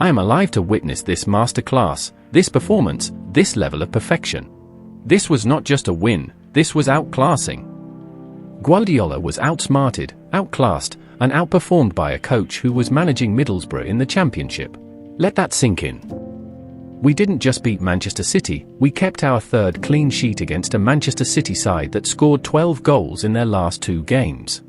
I am alive to witness this masterclass, this performance, this level of perfection. This was not just a win, this was outclassing. Guardiola was outsmarted, outclassed, and outperformed by a coach who was managing Middlesbrough in the Championship. Let that sink in. We didn't just beat Manchester City, we kept our third clean sheet against a Manchester City side that scored 12 goals in their last 2 games.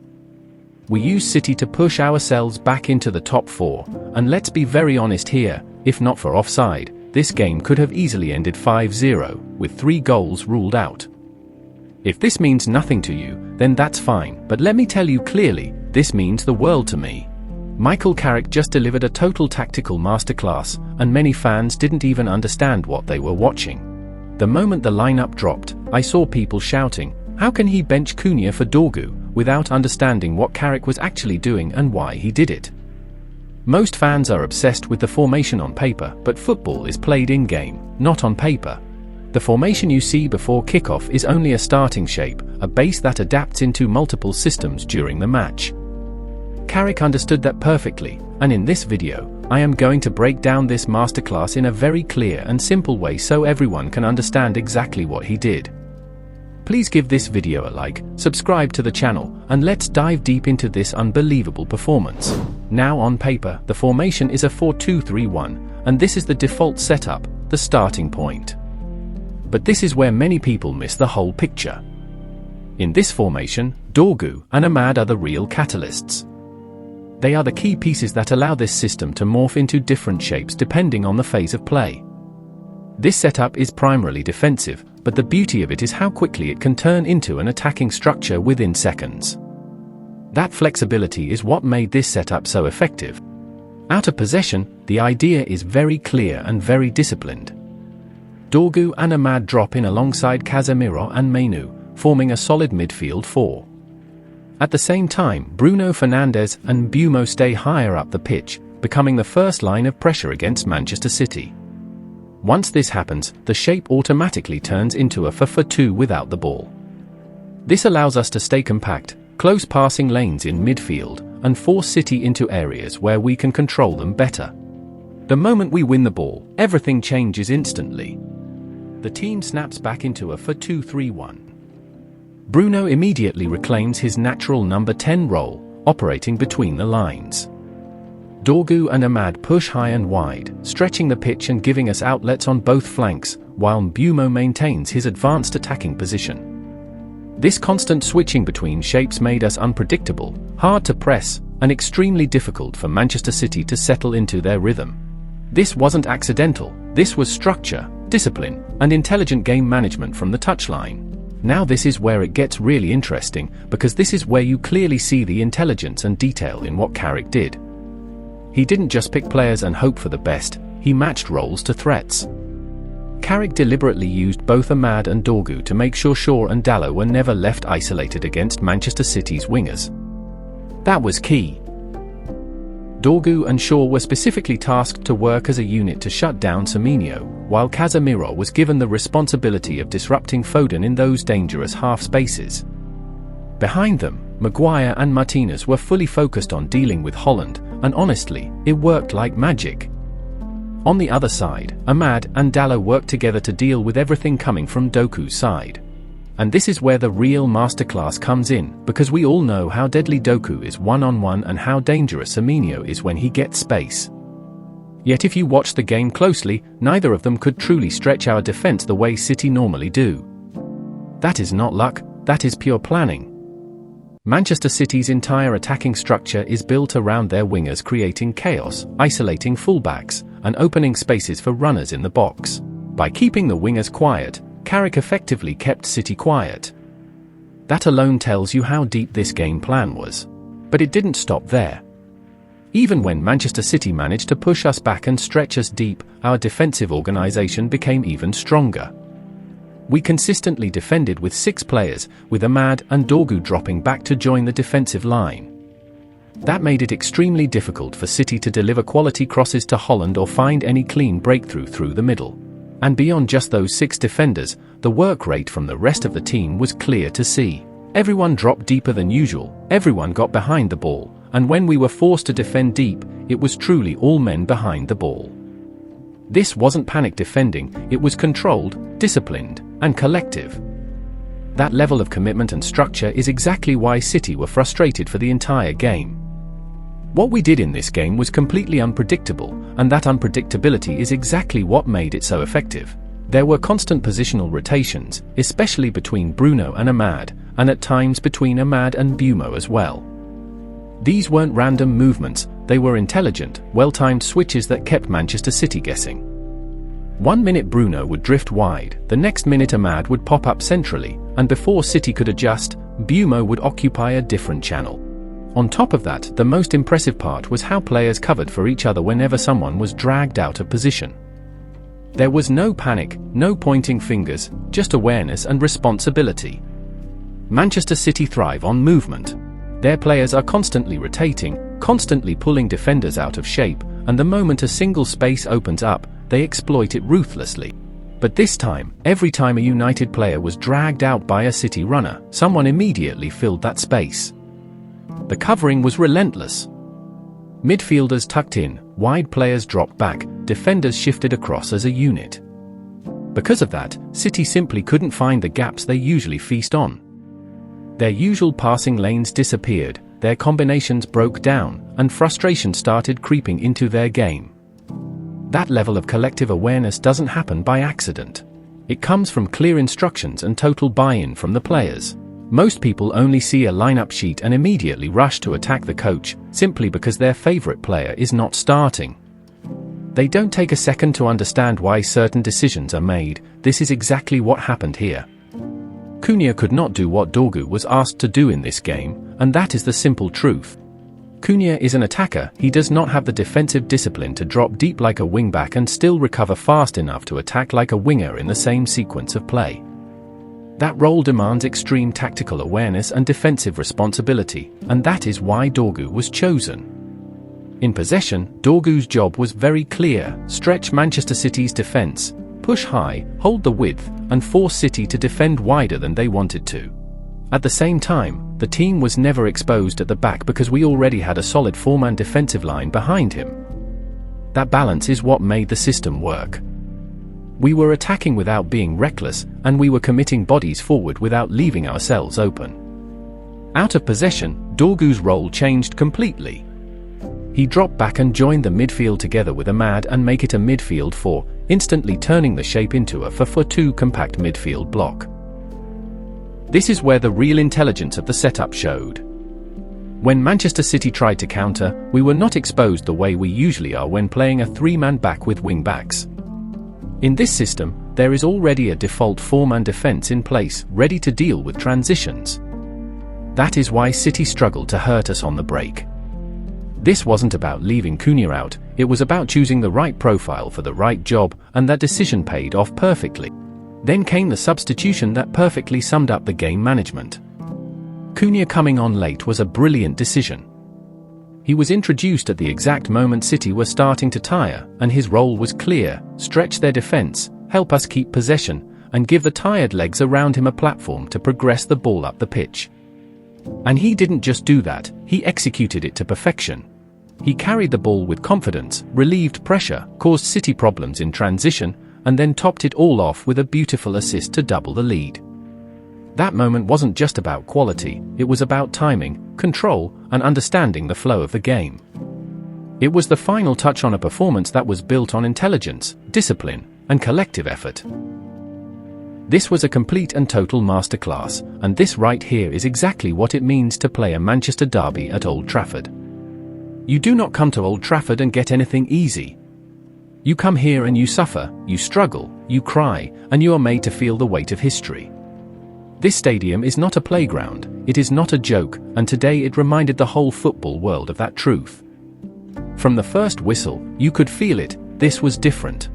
We used City to push ourselves back into the top 4, and let's be very honest here, if not for offside, this game could have easily ended 5-0, with 3 goals ruled out. If this means nothing to you, then that's fine, but let me tell you clearly, this means the world to me. Michael Carrick just delivered a total tactical masterclass, and many fans didn't even understand what they were watching. The moment the lineup dropped, I saw people shouting, "How can he bench Cunha for Dorgu?" without understanding what Carrick was actually doing and why he did it. Most fans are obsessed with the formation on paper, but football is played in-game, not on paper. The formation you see before kickoff is only a starting shape, a base that adapts into multiple systems during the match. Carrick understood that perfectly, and in this video, I am going to break down this masterclass in a very clear and simple way so everyone can understand exactly what he did. Please give this video a like, subscribe to the channel, and let's dive deep into this unbelievable performance. Now on paper, the formation is a 4-2-3-1, and this is the default setup, the starting point. But this is where many people miss the whole picture. In this formation, Dorgu and Ahmad are the real catalysts. They are the key pieces that allow this system to morph into different shapes depending on the phase of play. This setup is primarily defensive, but the beauty of it is how quickly it can turn into an attacking structure within seconds. That flexibility is what made this setup so effective. Out of possession, the idea is very clear and very disciplined. Dorgu and Ahmad drop in alongside Casemiro and Mainoo, forming a solid midfield 4. At the same time, Bruno Fernandes and Mbeumo stay higher up the pitch, becoming the first line of pressure against Manchester City. Once this happens, the shape automatically turns into a 4-4-2 without the ball. This allows us to stay compact, close passing lanes in midfield, and force City into areas where we can control them better. The moment we win the ball, everything changes instantly. The team snaps back into a 4-2-3-1. Bruno immediately reclaims his natural number 10 role, operating between the lines. Dorgu and Ahmad push high and wide, stretching the pitch and giving us outlets on both flanks, while Mbeumo maintains his advanced attacking position. This constant switching between shapes made us unpredictable, hard to press, and extremely difficult for Manchester City to settle into their rhythm. This wasn't accidental, this was structure, discipline, and intelligent game management from the touchline. Now this is where it gets really interesting, because this is where you clearly see the intelligence and detail in what Carrick did. He didn't just pick players and hope for the best, he matched roles to threats. Carrick deliberately used both Ahmad and Dorgu to make sure Shaw and Dalot were never left isolated against Manchester City's wingers. That was key. Dorgu and Shaw were specifically tasked to work as a unit to shut down Semenyo, while Casemiro was given the responsibility of disrupting Foden in those dangerous half spaces. Behind them, Maguire and Martinez were fully focused on dealing with Haaland, and honestly, it worked like magic. On the other side, Ahmad and Dalot worked together to deal with everything coming from Doku's side. And this is where the real masterclass comes in, because we all know how deadly Dorgu is one-on-one and how dangerous Semenyo is when he gets space. Yet if you watch the game closely, neither of them could truly stretch our defense the way City normally do. That is not luck, that is pure planning. Manchester City's entire attacking structure is built around their wingers creating chaos, isolating fullbacks, and opening spaces for runners in the box. By keeping the wingers quiet, Carrick effectively kept City quiet. That alone tells you how deep this game plan was. But it didn't stop there. Even when Manchester City managed to push us back and stretch us deep, our defensive organisation became even stronger. We consistently defended with 6 players, with Ahmad and Dorgu dropping back to join the defensive line. That made it extremely difficult for City to deliver quality crosses to Haaland or find any clean breakthrough through the middle. And beyond just those 6 defenders, the work rate from the rest of the team was clear to see. Everyone dropped deeper than usual, everyone got behind the ball, and when we were forced to defend deep, it was truly all men behind the ball. This wasn't panic defending, it was controlled, disciplined, and collective. That level of commitment and structure is exactly why City were frustrated for the entire game. What we did in this game was completely unpredictable, and that unpredictability is exactly what made it so effective. There were constant positional rotations, especially between Bruno and Ahmad, and at times between Ahmad and Mbeumo as well. These weren't random movements, they were intelligent, well-timed switches that kept Manchester City guessing. 1 minute Bruno would drift wide, the next minute Ahmad would pop up centrally, and before City could adjust, Mbeumo would occupy a different channel. On top of that, the most impressive part was how players covered for each other whenever someone was dragged out of position. There was no panic, no pointing fingers, just awareness and responsibility. Manchester City thrive on movement. Their players are constantly rotating, constantly pulling defenders out of shape, and the moment a single space opens up, they exploit it ruthlessly. But this time, every time a United player was dragged out by a City runner, someone immediately filled that space. The covering was relentless. Midfielders tucked in, wide players dropped back, defenders shifted across as a unit. Because of that, City simply couldn't find the gaps they usually feast on. Their usual passing lanes disappeared, their combinations broke down, and frustration started creeping into their game. That level of collective awareness doesn't happen by accident. It comes from clear instructions and total buy-in from the players. Most people only see a lineup sheet and immediately rush to attack the coach, simply because their favorite player is not starting. They don't take a second to understand why certain decisions are made. This is exactly what happened here. Cunha could not do what Dorgu was asked to do in this game, and that is the simple truth. Cunha is an attacker, he does not have the defensive discipline to drop deep like a wingback and still recover fast enough to attack like a winger in the same sequence of play. That role demands extreme tactical awareness and defensive responsibility, and that is why Dorgu was chosen. In possession, Dorgu's job was very clear: stretch Manchester City's defense, push high, hold the width, and force City to defend wider than they wanted to. At the same time, the team was never exposed at the back because we already had a solid four-man defensive line behind him. That balance is what made the system work. We were attacking without being reckless, and we were committing bodies forward without leaving ourselves open. Out of possession, Dorgu's role changed completely. He dropped back and joined the midfield together with Ahmad and make it a midfield 4, instantly turning the shape into a 4-4-2 compact midfield block. This is where the real intelligence of the setup showed. When Manchester City tried to counter, we were not exposed the way we usually are when playing a three-man back with wing-backs. In this system, there is already a default four-man defense in place, ready to deal with transitions. That is why City struggled to hurt us on the break. This wasn't about leaving Cunha out, it was about choosing the right profile for the right job, and that decision paid off perfectly. Then came the substitution that perfectly summed up the game management. Cunha coming on late was a brilliant decision. He was introduced at the exact moment City were starting to tire, and his role was clear: stretch their defense, help us keep possession, and give the tired legs around him a platform to progress the ball up the pitch. And he didn't just do that, he executed it to perfection. He carried the ball with confidence, relieved pressure, caused City problems in transition, and then topped it all off with a beautiful assist to double the lead. That moment wasn't just about quality, it was about timing, control, and understanding the flow of the game. It was the final touch on a performance that was built on intelligence, discipline, and collective effort. This was a complete and total masterclass, and this right here is exactly what it means to play a Manchester derby at Old Trafford. You do not come to Old Trafford and get anything easy. You come here and you suffer, you struggle, you cry, and you are made to feel the weight of history. This stadium is not a playground, it is not a joke, and today it reminded the whole football world of that truth. From the first whistle, you could feel it, this was different.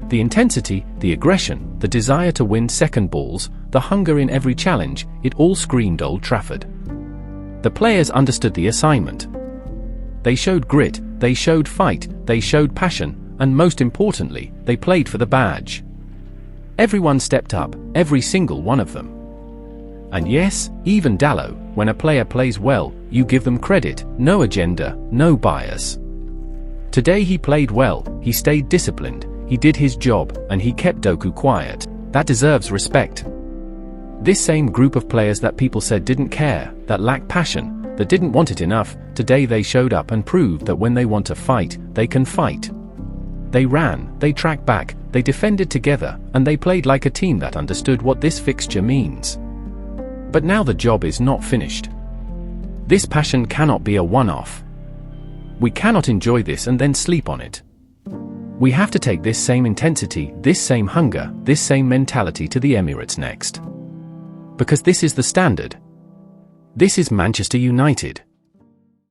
The intensity, the aggression, the desire to win second balls, the hunger in every challenge, it all screamed Old Trafford. The players understood the assignment. They showed grit, they showed fight, they showed passion, and most importantly, they played for the badge. Everyone stepped up, every single one of them. And yes, even Dalot, when a player plays well, you give them credit, no agenda, no bias. Today he played well, he stayed disciplined, he did his job, and he kept Dorgu quiet. That deserves respect. This same group of players that people said didn't care, that lacked passion, that didn't want it enough, today they showed up and proved that when they want to fight, they can fight. They ran, they tracked back, they defended together, and they played like a team that understood what this fixture means. But now the job is not finished. This passion cannot be a one-off. We cannot enjoy this and then sleep on it. We have to take this same intensity, this same hunger, this same mentality to the Emirates next. Because this is the standard. This is Manchester United.